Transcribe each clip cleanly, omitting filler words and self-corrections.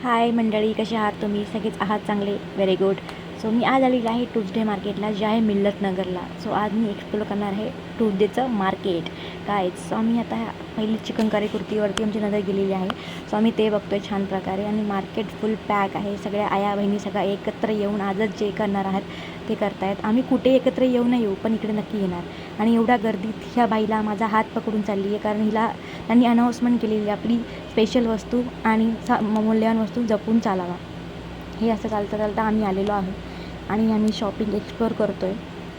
हाय मंडळी, कसे आहात तुम्ही? सगळेच आहात चांगले? Very good. सो मी आज आलेली आहे ट्यूजडे मार्केटला, जे आहे मिल्लतनगरला. सो आज मी एक्सप्लोर करणार आहे ट्यूजडेचं मार्केट. काय सो आम्ही आता पहिली चिकन करी कुर्तीवरती आमची नजर गेलेली आहे. सो आम्ही ते बघतो आहे छान प्रकारे. आणि मार्केट फुल पॅक आहे. सगळ्या आया बहिणी सगळ्या एकत्र येऊन आजच जे करणार आहात ते करतायत. आम्ही कुठे एकत्र येऊ नाही येऊ, पण इकडे नक्की येणार. आणि एवढ्या गर्दीत ह्या बाईला माझा हात पकडून चालली आहे, कारण हिला त्यांनी अनाऊन्समेंट केलेली आपली स्पेशल वस्तू आणि मौल्यवान वस्तू जपून चालावा. हे असं चालता चालता आम्ही आलेलो आहोत आणि आम्ही शॉपिंग एक्सप्लोअर करतो आहे.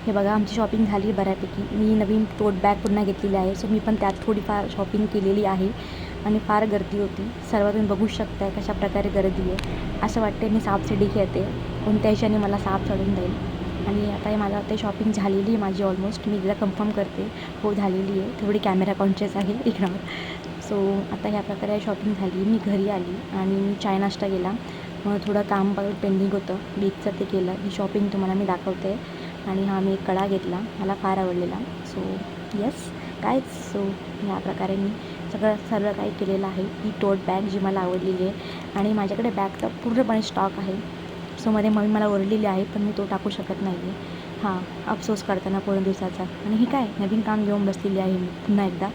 हे बघा, आमची शॉपिंग झाली बऱ्यापैकी. मी नवीन टोट बॅग पुन्हा घेतलेली आहे. सो मी पण त्यात थोडीफार शॉपिंग केलेली आहे. आणि फार गर्दी होती. सर्व तुम्ही बघू शकताय कशा प्रकारे गर्दी आहे. असं वाटते मी सापशिडी खेळते, कोणत्या हिशाने मला साप चढून जाईल. आणि आता हे मला ते शॉपिंग झालेली आहे माझी ऑलमोस्ट. मी तिला कन्फर्म करते, हो झालेली आहे. तेवढी कॅमेरा कॉन्शियस आहे इकडं. सो आता ह्या प्रकारे शॉपिंग झाली. मी घरी आली आणि मी चाय नाश्ता केला. मग थोडं काम पेंडिंग होतं बीचचं, ते केलं. ही शॉपिंग तुम्हाला मी दाखवते. आणि हा मी एक कडा घेतला, मला फार आवडलेला. सो येस कायच. सो ह्या प्रकारे मी सर्व काही केलेलं आहे. ही टोट बॅग जी मला आवडलेली आहे. आणि माझ्याकडे बॅगचा पूर्णपणे स्टॉक आहे. सो मध्ये मम्मी मला ओरडलेली आहे, पण मी तो टाकू शकत नाही आहे. हां, अफसोस करताना पूर्ण दिवसाचा. आणि ही काय नवीन काम घेऊन बसलेली आहे मी पुन्हा एकदा.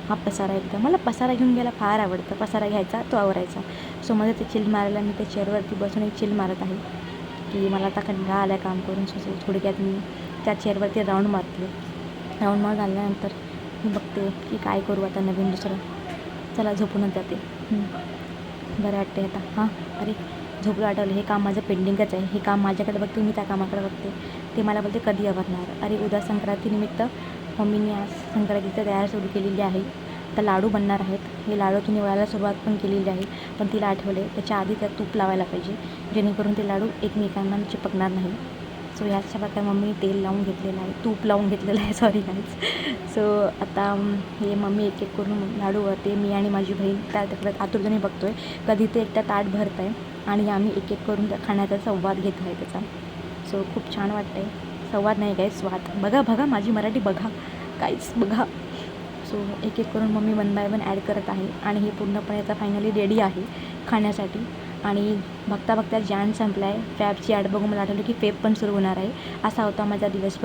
हा पसारा एकदा, मला पसारा घेऊन घ्यायला फार आवडतं. पसारा घ्यायचा, तो आवरायचा. सो मध्ये ते चिल मारायला मी त्या चेअरवरती बसून एक चिल मारत आहे, की मला आता कंटाळा आला काम करून. सो थोडक्यात मी त्या चेअरवरती राऊंड मारते. राऊंड झाल्यानंतर मी बघते की काय करू आता नवीन दुसरं. चला झोपूनच जाते. बरं वाटते आता. हां, अरे झोपलं आठवलं, हे काम माझं पेंडिंगच आहे. हे काम माझ्याकडे बघते, मी त्या कामाकडे बघते. ते मला बोलते कधी आवरणार. अरे उद्या संक्रांतीनिमित्त मम्मीने आज संक्रांतीची तयारी सुरू केलेली आहे. तर लाडू बनणार आहेत. हे लाडू तिने वळायला सुरुवात पण केलेली आहे. पण तिला आठवले त्याच्या आधी त्यात तूप लावायला पाहिजे, जेणेकरून ते लाडू एकमेकांना चिपकणार नाही. सो ह्याच्या प्रकारे मम्मीने तेल लावून घेतलेलं आहे, तूप लावून घेतलेलं आहे, सॉरी गाईज. सो आता हे मम्मी एक एक करून लाडू वळते. मी आणि माझी बहीण त्या आतुरतेने बघतो आहे कधी ते एकदा ताट भरत आहे. आणि आम्ही एक एक करून त्या खाण्याचा संवाद घेत आहे त्याचा. सो खूप छान वाटतं आहे. संवाद नाही काय, स्वाद. बघा माझी मराठी बघा काहीच बघा. सो एक एक करून मम्मी 1 बाय 1 ॲड करत आहे. आणि हे पूर्णपणे आता फायनली रेडी आहे खाण्यासाठी. आणि बघता बघता जॅन संपला आहे. फॅबची ॲड बघून मला आठवलं की फेब पण सुरू होणार आहे. असा होता माझा दिवस.